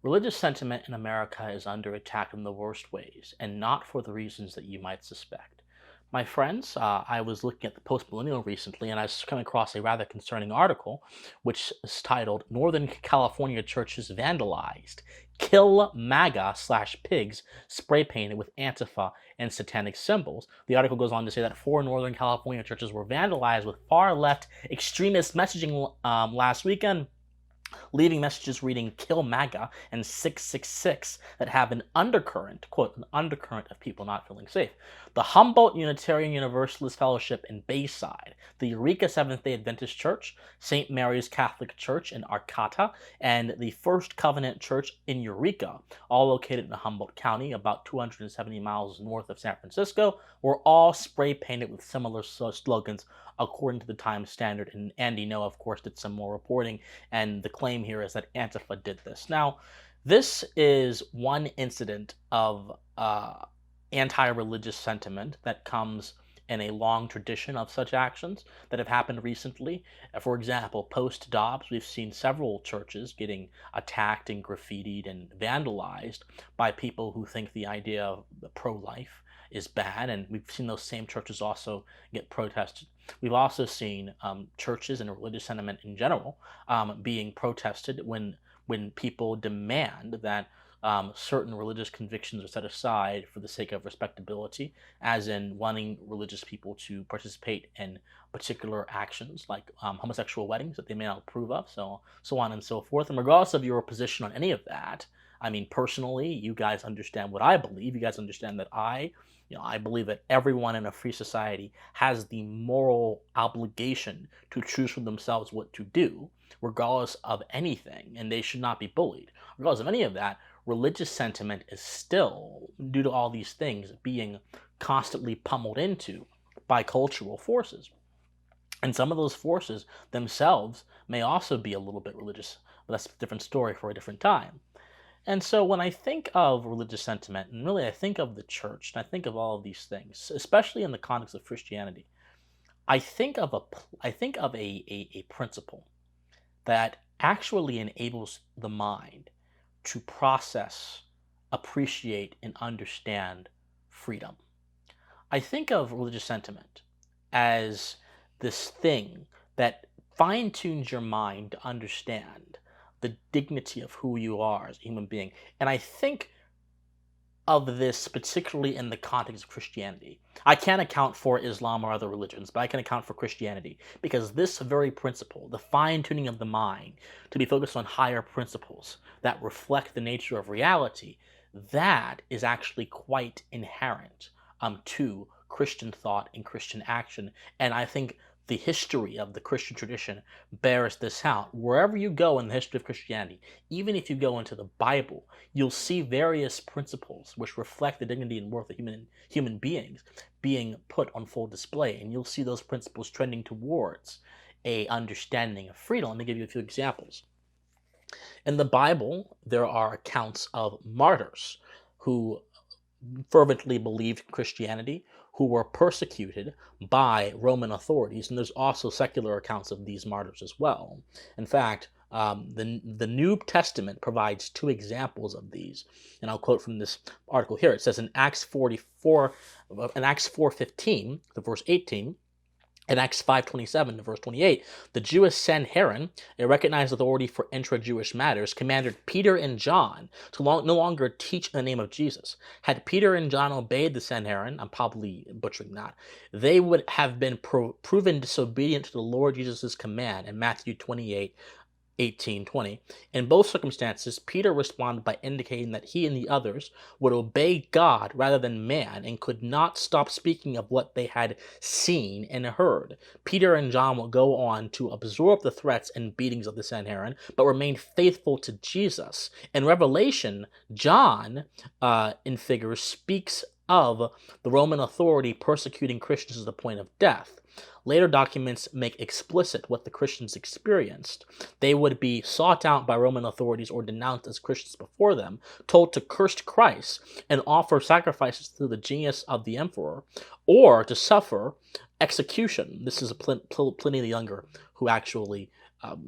Religious sentiment in America is under attack in the worst ways, and not for the reasons that you might suspect. My friends, I was looking at the Post Millennial recently, and I was coming across a rather concerning article, which is titled "Northern California Churches Vandalized: Kill MAGA slash Pigs Spray Painted with Antifa and Satanic Symbols." The article goes on to say that four Northern California churches were vandalized with far left extremist messaging last weekend, leaving messages reading "Kill MAGA" and "666" that have an undercurrent, quote, an undercurrent of people not feeling safe. The Humboldt Unitarian Universalist Fellowship in Bayside, the Eureka Seventh-day Adventist Church, St. Mary's Catholic Church in Arcata, and the First Covenant Church in Eureka, all located in Humboldt County, about 270 miles north of San Francisco, were all spray painted with similar slogans according to the Times Standard. And Andy Ngo, of course, did some more reporting, and the claim here is that Antifa did this. Now, this is one incident of anti-religious sentiment that comes in a long tradition of such actions that have happened recently. For example, post-Dobbs, we've seen several churches getting attacked and graffitied and vandalized by people who think the idea of pro-life is bad, and we've seen those same churches also get protested. We've also seen churches and religious sentiment in general being protested when people demand that certain religious convictions are set aside for the sake of respectability, as in wanting religious people to participate in particular actions like homosexual weddings that they may not approve of, so on and so forth. And regardless of your position on any of that, I mean, personally, you guys understand what I believe. You guys understand that I believe that everyone in a free society has the moral obligation to choose for themselves what to do, regardless of anything, and they should not be bullied. Regardless of any of that, religious sentiment is still, due to all these things, being constantly pummeled into by cultural forces. And some of those forces themselves may also be a little bit religious, but that's a different story for a different time. And so when I think of religious sentiment, and really I think of the church, and I think of all of these things, especially in the context of Christianity, I think of a principle that actually enables the mind to process, appreciate, and understand freedom. I think of religious sentiment as this thing that fine-tunes your mind to understand the dignity of who you are as a human being. And I think of this particularly in the context of Christianity. I can't account for Islam or other religions, but I can account for Christianity, because this very principle, the fine-tuning of the mind to be focused on higher principles that reflect the nature of reality, that is actually quite inherent to Christian thought and Christian action. And I think the history of the Christian tradition bears this out. Wherever you go in the history of Christianity, even if you go into the Bible, you'll see various principles which reflect the dignity and worth of human beings being put on full display, and you'll see those principles trending towards a understanding of freedom. Let me give you a few examples. In the Bible, there are accounts of martyrs who fervently believed Christianity, who were persecuted by Roman authorities, and there's also secular accounts of these martyrs as well. In fact, the New Testament provides two examples of these, and I'll quote from this article here. It says in Acts 4:15, the verse 18. In Acts 5:27 verse 28, the Jewish Sanhedrin, a recognized authority for intra-Jewish matters, commanded Peter and John to no longer teach in the name of Jesus. Had Peter and John obeyed the Sanhedrin, I'm probably butchering that, they would have been proven disobedient to the Lord Jesus' command in Matthew 28:18-20. In both circumstances, Peter responded by indicating that he and the others would obey God rather than man, and could not stop speaking of what they had seen and heard. Peter and John will go on to absorb the threats and beatings of the Sanhedrin, but remain faithful to Jesus. In Revelation, John, in figures, speaks of the Roman authority persecuting Christians to the point of death. Later documents make explicit what the Christians experienced. They would be sought out by Roman authorities or denounced as Christians before them, told to curse Christ and offer sacrifices to the genius of the emperor, or to suffer execution. This is Pliny the Younger who actually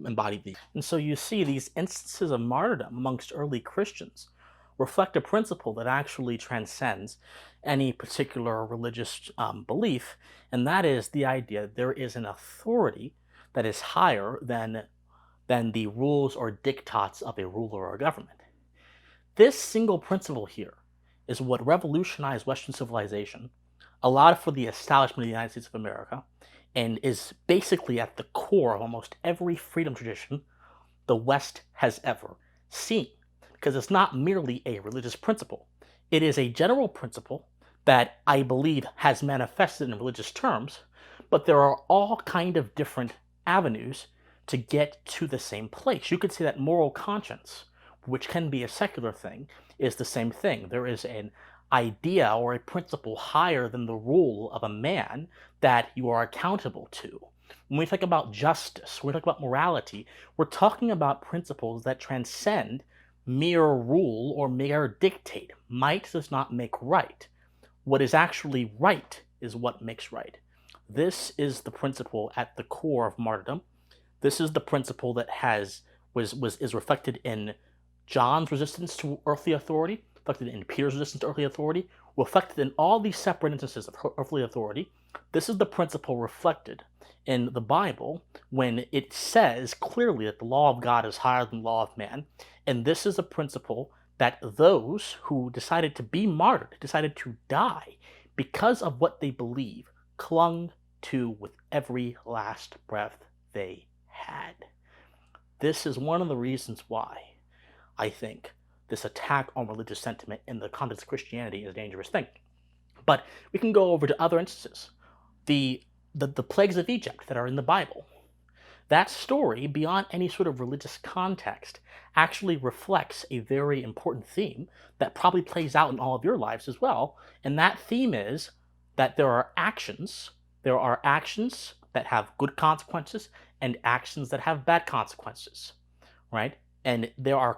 embodied these. And so you see these instances of martyrdom amongst early Christians reflect a principle that actually transcends any particular religious belief, and that is the idea that there is an authority that is higher than the rules or diktats of a ruler or government. This single principle here is what revolutionized Western civilization, allowed for the establishment of the United States of America, and is basically at the core of almost every freedom tradition the West has ever seen. Because it's not merely a religious principle. It is a general principle that I believe has manifested in religious terms, but there are all kind of different avenues to get to the same place. You could say that moral conscience, which can be a secular thing, is the same thing. There is an idea or a principle higher than the rule of a man that you are accountable to. When we talk about justice, when we talk about morality, we're talking about principles that transcend mere rule or mere dictate. Might does not make right. What is actually right is what makes right. This is the principle at the core of martyrdom. This is the principle that is reflected in John's resistance to earthly authority, reflected in Peter's resistance to earthly authority, reflected in all these separate instances of earthly authority. This is the principle reflected in the Bible when it says clearly that the law of God is higher than the law of man. And this is a principle that those who decided to be martyred, decided to die because of what they believe, clung to with every last breath they had. This is one of the reasons why I think this attack on religious sentiment in the context of Christianity is a dangerous thing. But we can go over to other instances. The plagues of Egypt that are in the Bible. That story, beyond any sort of religious context, actually reflects a very important theme that probably plays out in all of your lives as well. And that theme is that there are actions that have good consequences and actions that have bad consequences, right? And there are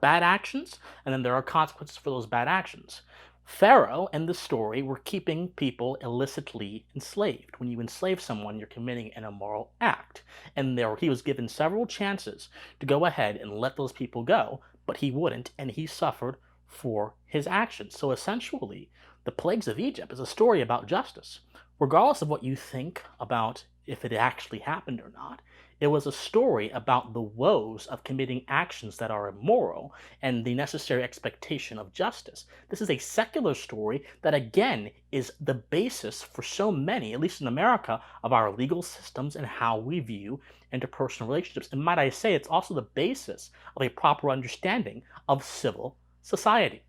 bad actions, and then there are consequences for those bad actions. Pharaoh and the story were keeping people illicitly enslaved. When you enslave someone, you're committing an immoral act. And he was given several chances to go ahead and let those people go, but he wouldn't, and he suffered for his actions. So essentially, the plagues of Egypt is a story about justice. Regardless of what you think about if it actually happened or not, it was a story about the woes of committing actions that are immoral and the necessary expectation of justice. This is a secular story that, again, is the basis for so many, at least in America, of our legal systems and how we view interpersonal relationships. And might I say, it's also the basis of a proper understanding of civil society.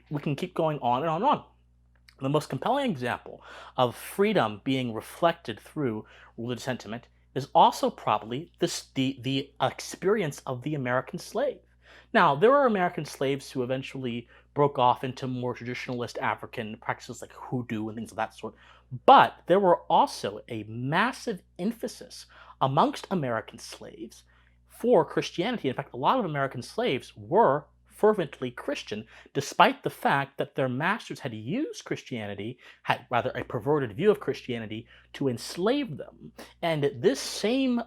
We can keep going on and on and on. The most compelling example of freedom being reflected through religious sentiment is also probably the experience of the American slave. Now, there are American slaves who eventually broke off into more traditionalist African practices like hoodoo and things of that sort, but there were also a massive emphasis amongst American slaves for Christianity. In fact, a lot of American slaves were fervently Christian, despite the fact that their masters had used Christianity, had rather a perverted view of Christianity, to enslave them. And this same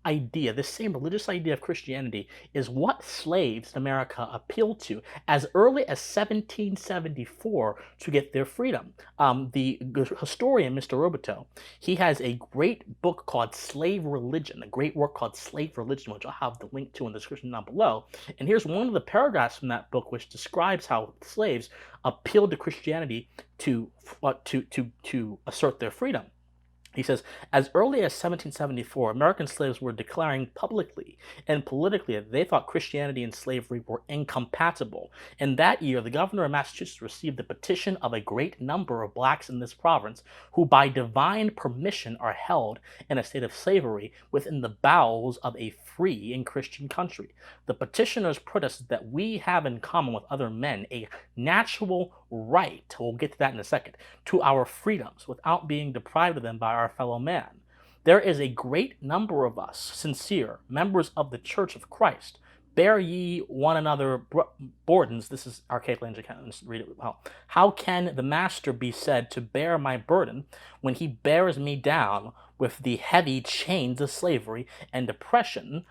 idea, this same religious idea of Christianity, is what slaves in America appealed to as early as 1774 to get their freedom. The historian, Mr. Roboto, he has a great book called Slave Religion, a great work called Slave Religion, which I'll have the link to in the description down below. And here's one of the paragraphs from that book which describes how slaves appealed to Christianity to assert their freedom. He says, as early as 1774, American slaves were declaring publicly and politically that they thought Christianity and slavery were incompatible. In that year, the governor of Massachusetts received the petition of a great number of blacks in this province who by divine permission are held in a state of slavery within the bowels of a free and Christian country. The petitioners protested that we have in common with other men a natural right, we'll get to that in a second, to our freedoms without being deprived of them by our fellow man. There is a great number of us, sincere, members of the Church of Christ. Bear ye one another burdens. This is archaic language. I can't read it well. How can the master be said to bear my burden when he bears me down with the heavy chains of slavery and oppression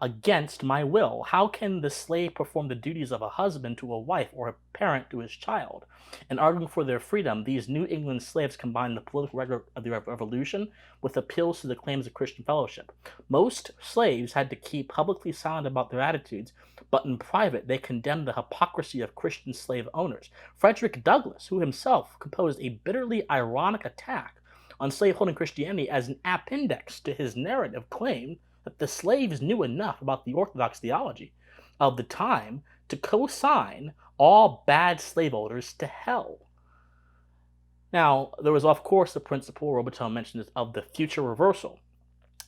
against my will. How can the slave perform the duties of a husband to a wife or a parent to his child? In arguing for their freedom, these New England slaves combined the political rhetoric of the Revolution with appeals to the claims of Christian fellowship. Most slaves had to keep publicly silent about their attitudes, but in private they condemned the hypocrisy of Christian slave owners. Frederick Douglass, who himself composed a bitterly ironic attack on slaveholding Christianity as an appendix to his narrative, claimed that the slaves knew enough about the orthodox theology of the time to co-sign all bad slaveholders to hell. Now, there was, of course, the principle Robichaud mentions of the future reversal,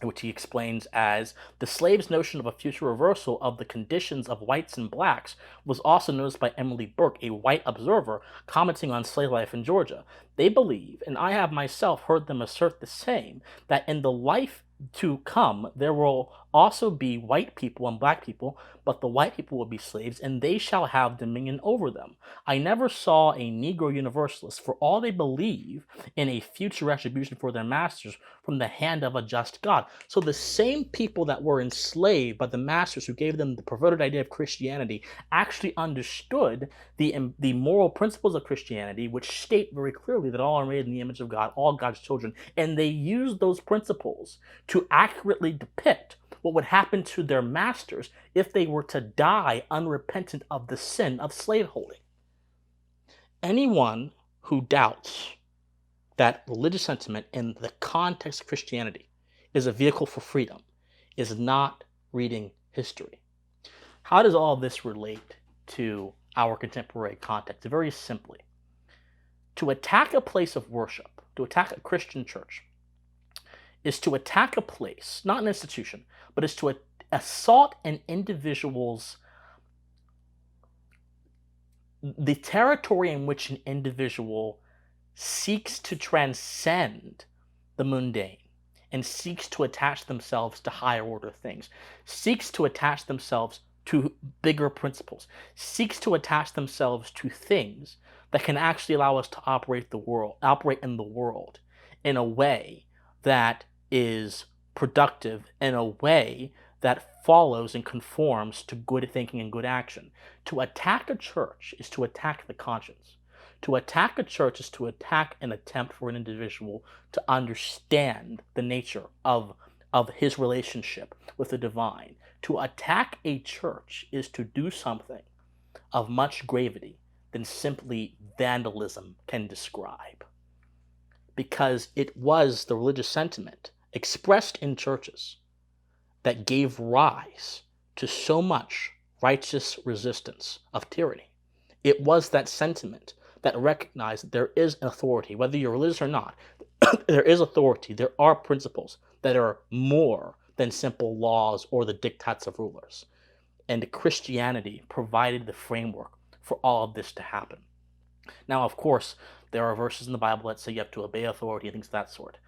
which he explains as the slave's notion of a future reversal of the conditions of whites and blacks was also noticed by Emily Burke, a white observer, commenting on slave life in Georgia. They believe, and I have myself heard them assert the same, that in the life to come there will also be white people and black people, but the white people will be slaves, and they shall have dominion over them. I never saw a Negro Universalist, for all they believe in a future retribution for their masters from the hand of a just God. So the same people that were enslaved by the masters who gave them the perverted idea of Christianity actually understood the moral principles of Christianity, which state very clearly that all are made in the image of God, all God's children, and they used those principles to accurately depict what would happen to their masters if they were to die unrepentant of the sin of slaveholding. Anyone who doubts that religious sentiment in the context of Christianity is a vehicle for freedom is not reading history. How does all this relate to our contemporary context? Very simply, to attack a place of worship, to attack a Christian church, is to attack a place, not an institution, but is to assault an individual's, the territory in which an individual seeks to transcend the mundane and seeks to attach themselves to higher order things, seeks to attach themselves to bigger principles, seeks to attach themselves to things that can actually allow us to operate in the world in a way that is productive, in a way that follows and conforms to good thinking and good action. To attack a church is to attack the conscience. To attack a church is to attack an attempt for an individual to understand the nature of his relationship with the divine. To attack a church is to do something of much gravity than simply vandalism can describe. Because it was the religious sentiment expressed in churches that gave rise to so much righteous resistance of tyranny. It was that sentiment that recognized that there is an authority, whether you're religious or not. There is authority. There are principles that are more than simple laws or the diktats of rulers. And Christianity provided the framework for all of this to happen. Now, of course, there are verses in the Bible that say you have to obey authority and things of that sort.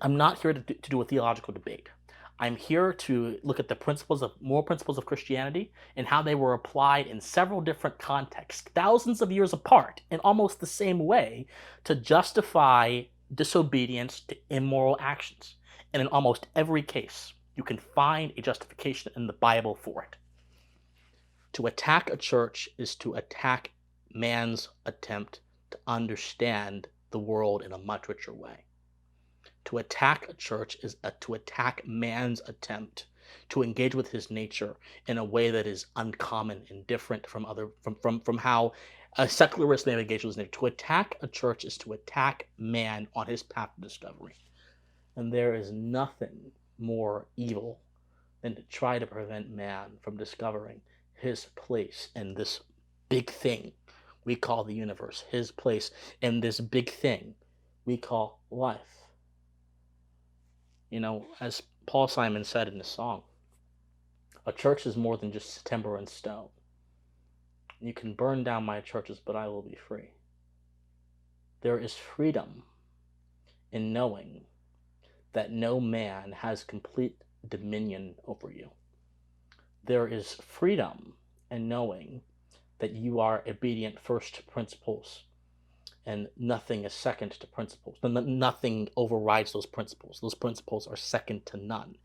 I'm not here to do a theological debate. I'm here to look at the moral principles of Christianity and how they were applied in several different contexts, thousands of years apart, in almost the same way, to justify disobedience to immoral actions. And in almost every case, you can find a justification in the Bible for it. To attack a church is to attack man's attempt to understand the world in a much richer way. To attack a church is to attack man's attempt to engage with his nature in a way that is uncommon and different from how a secularist may engage with his nature. To attack a church is to attack man on his path to discovery. And there is nothing more evil than to try to prevent man from discovering his place in this big thing we call the universe, his place in this big thing we call life. You know, as Paul Simon said in his song, a church is more than just timber and stone. You can burn down my churches, but I will be free. There is freedom in knowing that no man has complete dominion over you. There is freedom in knowing that you are obedient first to principles and nothing is second to principles. Nothing overrides those principles. Those principles are second to none.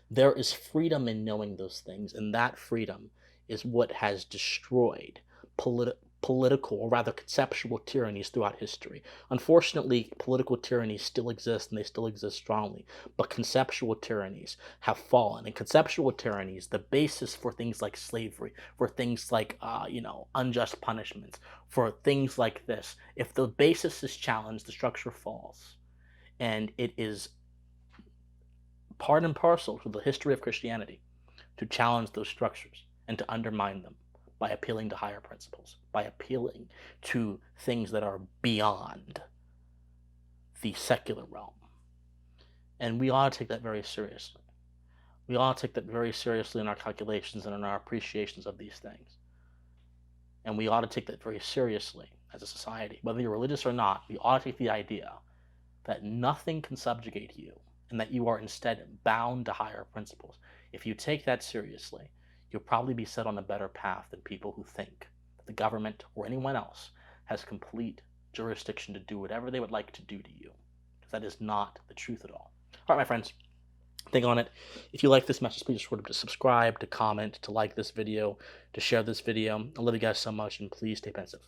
There is freedom in knowing those things, and that freedom is what has destroyed political, or rather conceptual tyrannies throughout history. Unfortunately, political tyrannies still exist, and they still exist strongly, but conceptual tyrannies have fallen. And conceptual tyrannies, the basis for things like slavery, for things like unjust punishments, for things like this, if the basis is challenged, the structure falls. And it is part and parcel to the history of Christianity to challenge those structures and to undermine them by appealing to higher principles, by appealing to things that are beyond the secular realm. And we ought to take that very seriously. We ought to take that very seriously in our calculations and in our appreciations of these things. And we ought to take that very seriously as a society. Whether you're religious or not, we ought to take the idea that nothing can subjugate you and that you are instead bound to higher principles. If you take that seriously, you'll probably be set on a better path than people who think that the government or anyone else has complete jurisdiction to do whatever they would like to do to you. Because that is not the truth at all. All right, my friends, think on it. If you like this message, please remember to subscribe, to comment, to like this video, to share this video. I love you guys so much, and please stay pensive.